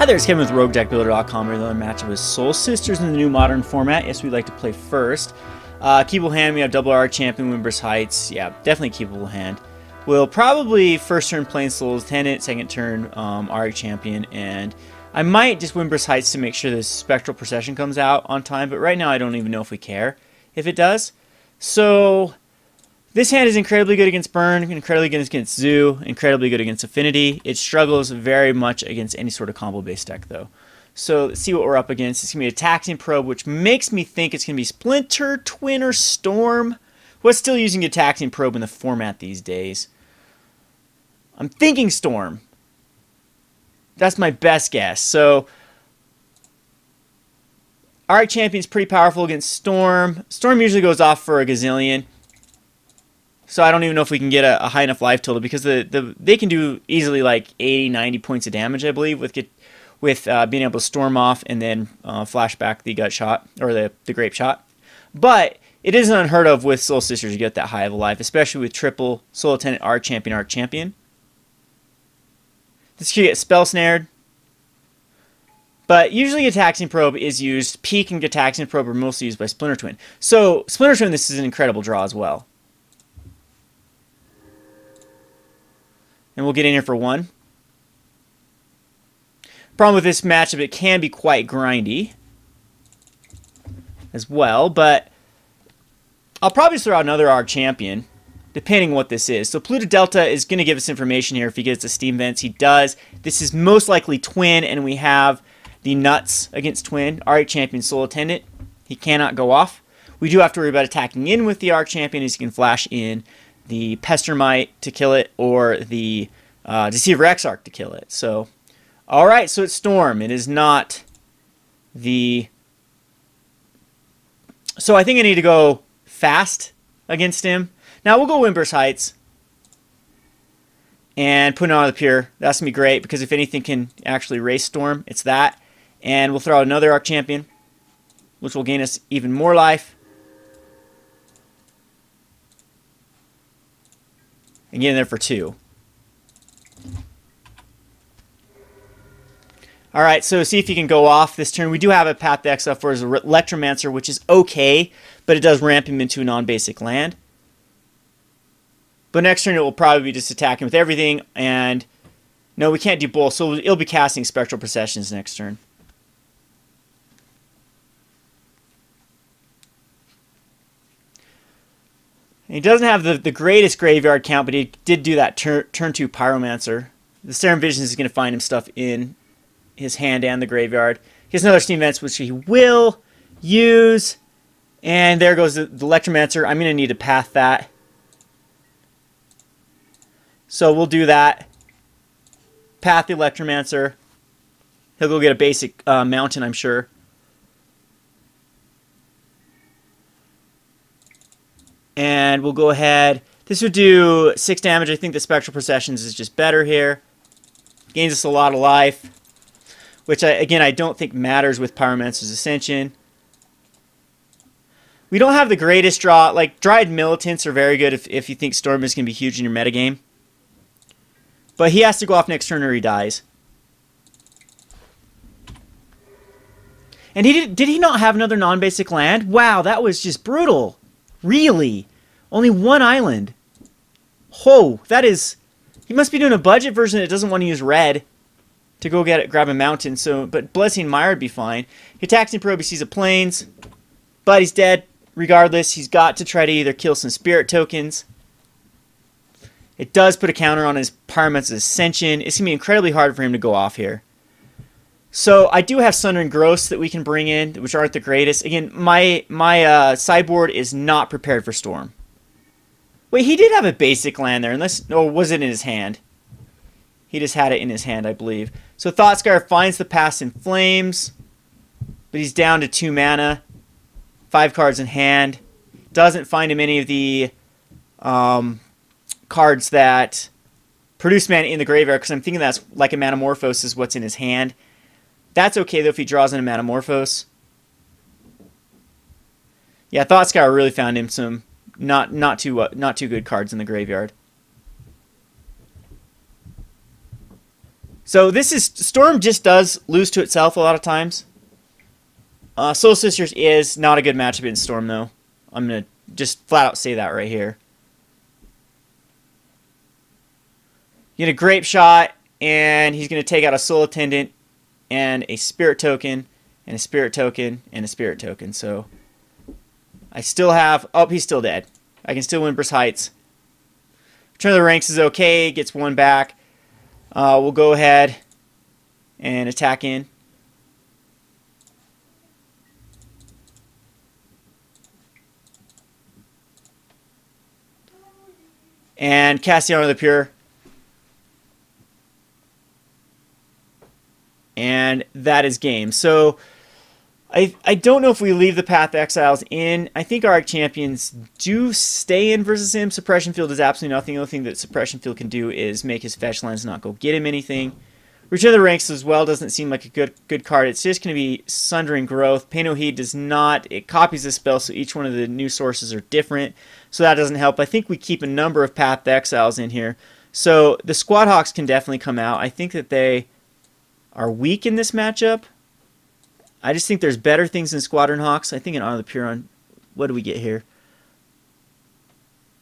there, it's Kevin with RogueDeckBuilder.com. We're another matchup with Soul Sisters in the new modern format. Yes, we'd like to play first. Keepable hand, we have double R champion, Wimber's Heights. Yeah, definitely keepable hand. We'll probably first turn Plain Soul's Tenant, second turn R champion, and I might just Wimber's Heights to make sure this Spectral Procession comes out on time, but right now I don't even know if we care if it does. So this hand is incredibly good against Burn, incredibly good against Zoo, incredibly good against Affinity. It struggles very much against any sort of combo-based deck, though. So let's see what we're up against. It's going to be a Taxing Probe, which makes me think it's going to be Splinter, Twin, or Storm. What's still using a Taxing Probe in the format these days? I'm thinking Storm. That's my best guess. So Arc Champion's pretty powerful against Storm. Storm usually goes off for a gazillion. So I don't even know if we can get a high enough life total, because they can do easily like 80, 90 points of damage, I believe, with being able to storm off and then flash back the gut shot, or the grape shot. But it isn't unheard of with Soul Sisters to get that high of a life, especially with triple Soul Attendant, Arc Champion, Arc Champion. This could get spell snared. But usually a Taxing Probe is used. Peak and Taxing Probe are mostly used by Splinter Twin. So Splinter Twin, this is an incredible draw as well. And we'll get in here for one. Problem with this matchup, it can be quite grindy as well, but I'll probably throw out another Arc Champion, depending what this is. So Pluto Delta is going to give us information here if he gets the Steam Vents. He does. This is most likely Twin, and we have the nuts against Twin. Arc Champion, Soul Attendant. He cannot go off. We do have to worry about attacking in with the Arc Champion, as he can flash in the Pestermite to kill it, or the Deceiver Exarch to kill it. So, alright, so it's Storm. It is not the... So I think I need to go fast against him. Now we'll go Wimber's Heights and put it on the Pure. That's going to be great, because if anything can actually race Storm, it's that. And we'll throw out another Arc Champion, which will gain us even more life. And get in there for 2. Alright, so see if he can go off this turn. We do have a Path to Exile for his Electromancer, which is okay, but it does ramp him into a non-basic land. But next turn it will probably be just attacking with everything, and no, we can't do both, so it'll be casting Spectral Processions next turn. He doesn't have the greatest graveyard count, but he did do that turn 2 Pyromancer. The Serum Visions is going to find him stuff in his hand and the graveyard. He has another Steam Vents, which he will use. And there goes the Electromancer. I'm going to need to path that. So we'll do that. Path the Electromancer. He'll go get a basic mountain, I'm sure. And we'll go ahead. This would do 6 damage. I think the Spectral Processions is just better here. Gains us a lot of life, which, again, I don't think matters with Pyromancer's Ascension. We don't have the greatest draw. Like, Dryad Militants are very good if you think Storm is going to be huge in your metagame. But he has to go off next turn or he dies. And did he not have another non-basic land? Wow, that was just brutal. Really? Only 1 island. Oh, that is... He must be doing a budget version that doesn't want to use red to go grab a mountain. So, but Blessing Mire would be fine. He attacks in Probe, he sees a Plains, but he's dead. Regardless, he's got to try to either kill some Spirit Tokens. It does put a counter on his Pyromancer's Ascension. It's going to be incredibly hard for him to go off here. So I do have Sundering Growths that we can bring in, which aren't the greatest. Again, my sideboard is not prepared for Storm. Wait, he did have a basic land there, unless... Or was it in his hand? He just had it in his hand, I believe. So Thoughtscar finds the Past in Flames, but he's down to 2 mana. 5 cards in hand. Doesn't find him any of the cards that produce mana in the graveyard, because I'm thinking that's like a Manamorphose is what's in his hand. That's okay, though, if he draws in a Manamorphose. Yeah, Thoughtscour really found him some not too good cards in the graveyard. So this is, Storm just does lose to itself a lot of times. Soul Sisters is not a good matchup in Storm, though. I'm going to just flat out say that right here. You get a Grape Shot, and he's going to take out a Soul Attendant, and a Spirit Token, and a Spirit Token, and a Spirit Token. So I still have... Oh, he's still dead. I can still win Briss Heights. Return of the Ranks is okay. Gets one back. We'll go ahead and attack in. And Castellano the Pure. And that is game. So I don't know if we leave the Path Exiles in. I think our Arc Champions do stay in versus him. Suppression Field is absolutely nothing. The only thing that Suppression Field can do is make his fetch lands not go get him anything. Return of the Ranks as well doesn't seem like a good card. It's just going to be Sundering Growth. Pain No Heed does not. It copies the spell, so each one of the new sources are different. So that doesn't help. I think we keep a number of Path Exiles in here. So the Squad Hawks can definitely come out. I think that they are weak in this matchup. I just think there's better things than Squadron Hawks. I think in Honor the Puron, what do we get here?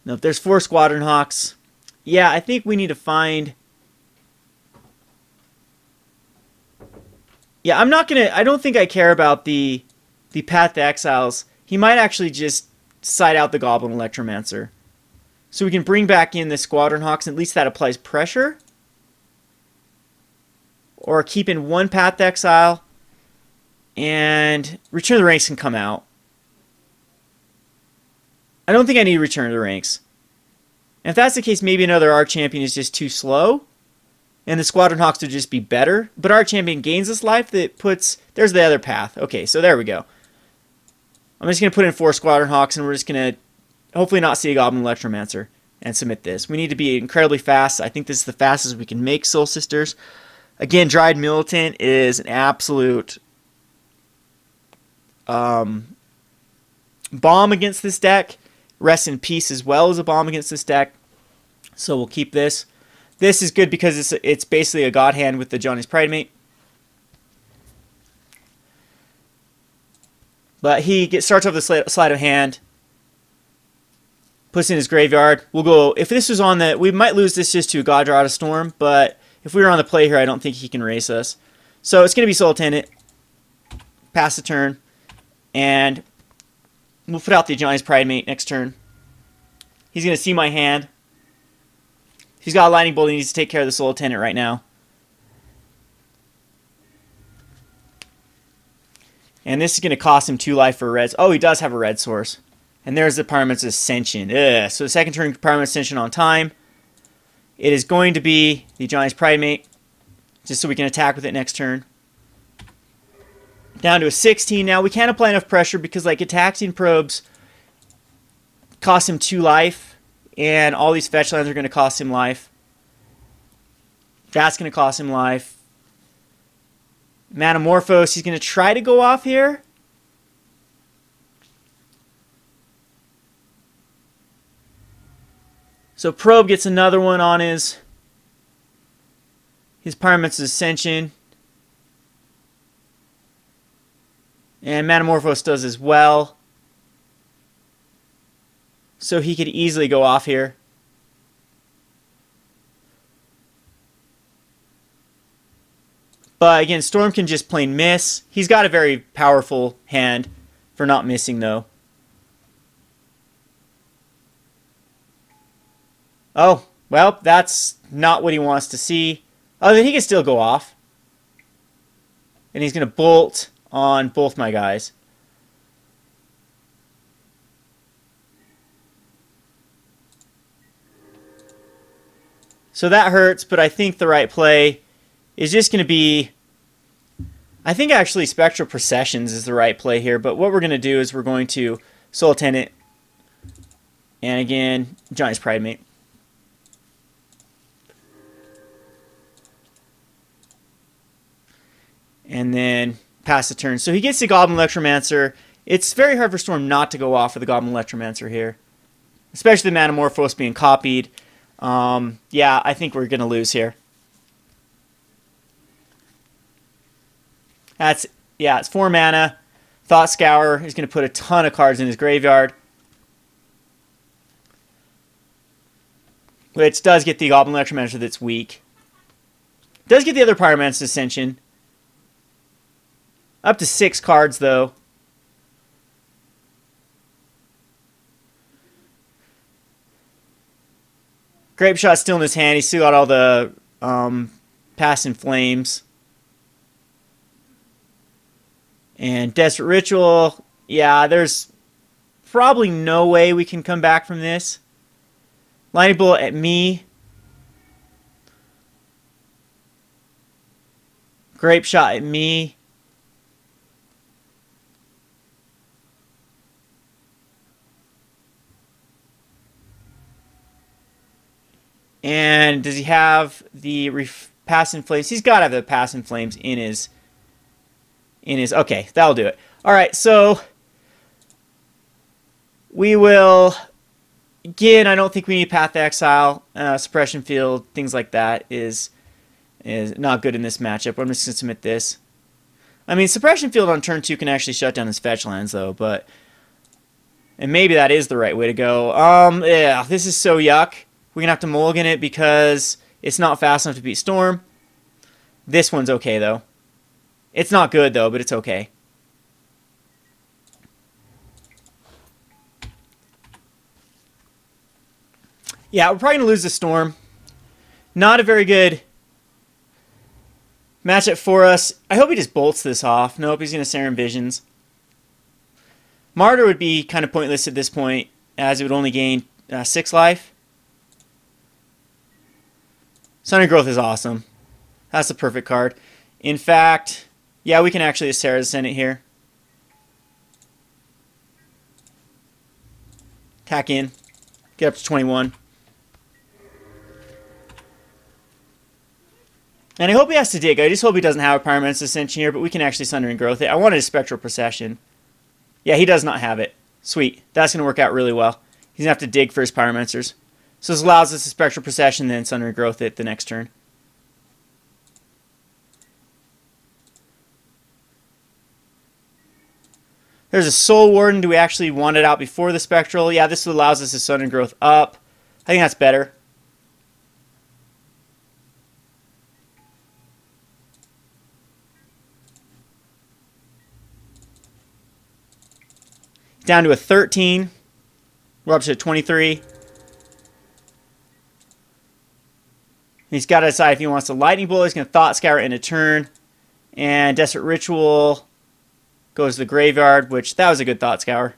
No, if there's 4 Squadron Hawks, yeah, I think we need to find... Yeah, I'm not going to... I don't think I care about the Path to Exiles. He might actually just side out the Goblin Electromancer. So we can bring back in the Squadron Hawks, and at least that applies pressure. Or keep in 1 Path to Exile. And Return of the Ranks can come out. I don't think I need Return of the Ranks. And if that's the case, maybe another Arc Champion is just too slow. And the Squadron Hawks would just be better. But Arc Champion gains this life that puts... There's the other path. Okay, so there we go. I'm just going to put in 4 Squadron Hawks, and we're just going to hopefully not see a Goblin Electromancer and submit this. We need to be incredibly fast. I think this is the fastest we can make Soul Sisters. Again, Dried Militant is an absolute... bomb against this deck. Rest in Peace as well as a bomb against this deck. So we'll keep this. This is good because it's basically a God Hand with the Johnny's Pridemate. But he starts off the sleight of hand. Puts in his graveyard. We'll go... If this was on the... We might lose this just to a Godrada Storm. But if we were on the play here, I don't think he can race us. So it's going to be Soul Attendant. Pass the turn. And we'll put out the Johnny's Pridemate next turn. He's going to see my hand. He's got a Lightning Bolt. He needs to take care of the Soul Attendant right now. And this is going to cost him 2 life for reds. Oh, he does have a red source. And there's the Pyromancer's Ascension. Ugh. So the second turn Pyromancer's Ascension on time. It is going to be the Johnny's Pridemate. Just so we can attack with it next turn. Down to a 16 now. We can't apply enough pressure because, like, Ataxian Probes cost him 2 life. And all these fetch lands are going to cost him life. That's going to cost him life. Manamorphose, he's going to try to go off here. So Probe gets another one on his Pyromancer's Ascension. And Manamorphose does as well. So he could easily go off here. But again, Storm can just plain miss. He's got a very powerful hand for not missing, though. Oh, well, that's not what he wants to see. Oh, then he can still go off. And he's going to bolt on both my guys. So that hurts, but I think the right play is just going to be... I think actually Spectral Processions is the right play here, but what we're going to do is we're going to Soul Attendant and again, Johnny's Pridemate. And then pass the turn. So he gets the Goblin Electromancer. It's very hard for Storm not to go off with the Goblin Electromancer here. Especially the Manamorphose being copied. Yeah, I think we're going to lose here. That's, yeah, it's 4 mana. Thought Scour is going to put a ton of cards in his graveyard. Which does get the Goblin Electromancer that's weak. Does get the other Pyromancer's Ascension. Up to 6 cards, though. Grape Shot's still in his hand. He's still got all the Past in Flames. And Desperate Ritual. Yeah, there's probably no way we can come back from this. Lightning Bolt at me. Grape Shot at me. And does he have the Past in Flames? He's got to have the Past in Flames in his... Okay, that'll do it. Alright, so... we will... Again, I don't think we need Path to Exile. Suppression Field, things like that is not good in this matchup. I'm just going to submit this. I mean, Suppression Field on turn 2 can actually shut down his fetch lands, though, but... And maybe that is the right way to go. Yeah, this is so yuck. We're going to have to mulligan it because it's not fast enough to beat Storm. This one's okay, though. It's not good, though, but it's okay. Yeah, we're probably going to lose the Storm. Not a very good matchup for us. I hope he just bolts this off. Nope, he's going to Serum Visions. Martyr would be kind of pointless at this point, as it would only gain 6 life. Sundering Growth is awesome. That's the perfect card. In fact, yeah, we can actually Sarah send it here. Tack in. Get up to 21. And I hope he has to dig. I just hope he doesn't have a Pyromancer's Ascension here, but we can actually Sundering Growth it. I wanted a Spectral Procession. Yeah, he does not have it. Sweet. That's going to work out really well. He's going to have to dig for his Pyromancers. So this allows us a Spectral Procession, then Sundering Growth it the next turn. There's a Soul Warden. Do we actually want it out before the Spectral? Yeah, this allows us to Sundering Growth up. I think that's better. Down to a 13. We're up to a 23. He's got to decide if he wants to Lightning Bolt. He's going to Thought Scour in a turn. And Desperate Ritual goes to the graveyard, which that was a good Thought Scour.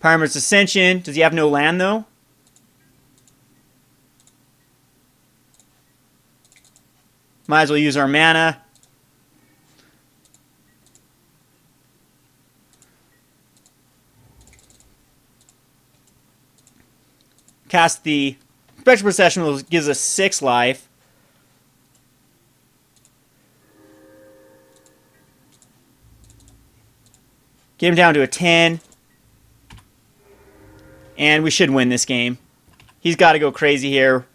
Pyromancer's Ascension. Does he have no land, though? Might as well use our mana. Cast the Spectral Procession, which gives us 6 life. Get him down to a 10. And we should win this game. He's got to go crazy here.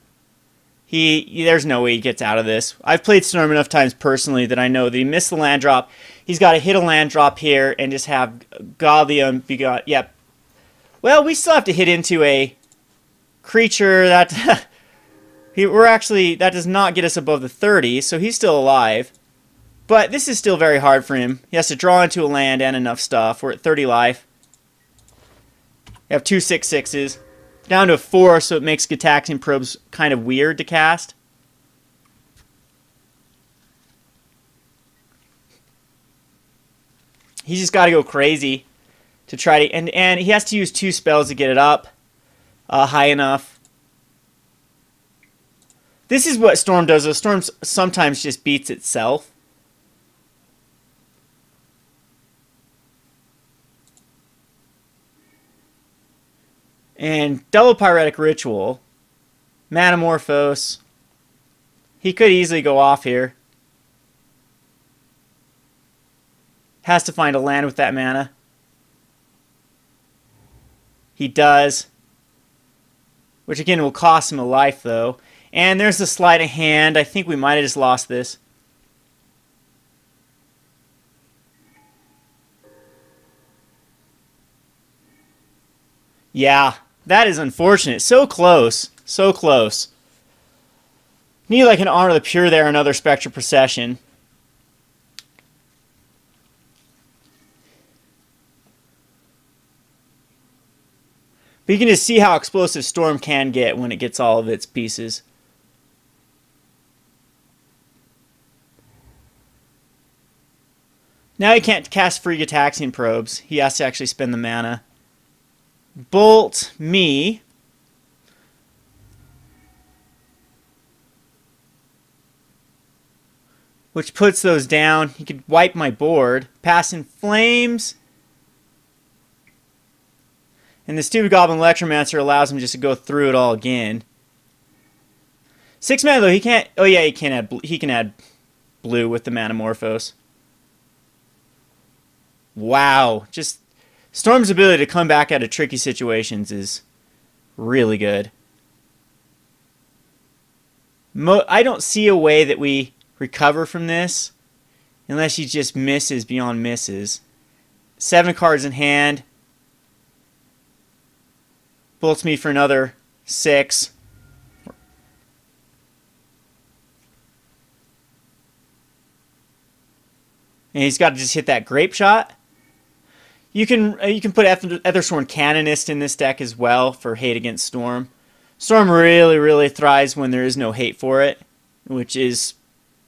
There's no way he gets out of this. I've played Storm enough times personally that I know that he missed the land drop. He's got to hit a land drop here and just have Godly Unbegot. Yep. Well, we still have to hit into a creature that that does not get us above the 30, so he's still alive. But this is still very hard for him. He has to draw into a land and enough stuff. We're at 30 life. We have 2 6/6s. Down to a 4, so it makes Gitaxian Probes kind of weird to cast. He's just got to go crazy to try to... And he has to use 2 spells to get it up high enough. This is what Storm does, though. Storm sometimes just beats itself. And double Pyretic Ritual. Manamorphose. He could easily go off here. Has to find a land with that mana. He does. Which again will cost him a life though. And there's the sleight of hand. I think we might have just lost this. Yeah, that is unfortunate. So close. So close. Need like an Honor the Pure there, another Spectral Procession. But you can just see how explosive Storm can get when it gets all of its pieces. Now he can't cast free Gitaxian Probes. He has to actually spend the mana. Bolt me. Which puts those down. He could wipe my board. Pass in Flames. And the stupid Goblin Electromancer allows him just to go through it all again. 6 mana though, he can't... Oh yeah, he can add blue with the Manamorphose. Wow. Just... Storm's ability to come back out of tricky situations is really good. I don't see a way that we recover from this unless he just misses beyond misses. 7 cards in hand. Bolts me for another 6. And he's got to just hit that Grape Shot. You can put Ethersworn Canonist in this deck as well for hate against Storm. Storm really thrives when there is no hate for it, which is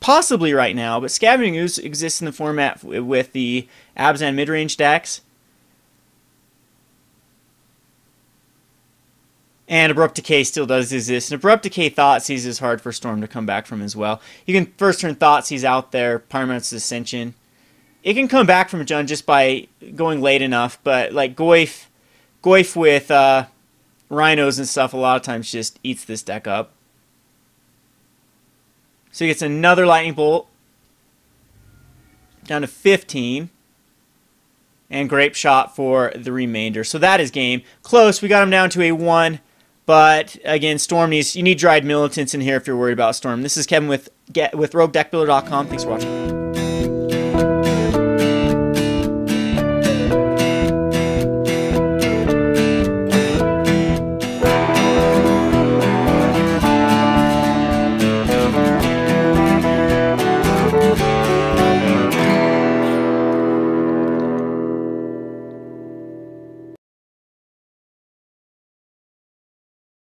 possibly right now. But Scavenging Ooze exists in the format with the Abzan midrange decks. And Abrupt Decay still does exist. And Abrupt Decay Thoughtseize is hard for Storm to come back from as well. You can first turn Thoughtseize out there, Pyromancer's Ascension. It can come back from Jund just by going late enough, but like Goyf with Rhinos and stuff a lot of times just eats this deck up. So he gets another Lightning Bolt. Down to 15. And Grape Shot for the remainder. So that is game. Close. We got him down to a 1. But again, Storm you need Dried Militants in here if you're worried about Storm. This is Kevin with RogueDeckBuilder.com. Thanks for watching.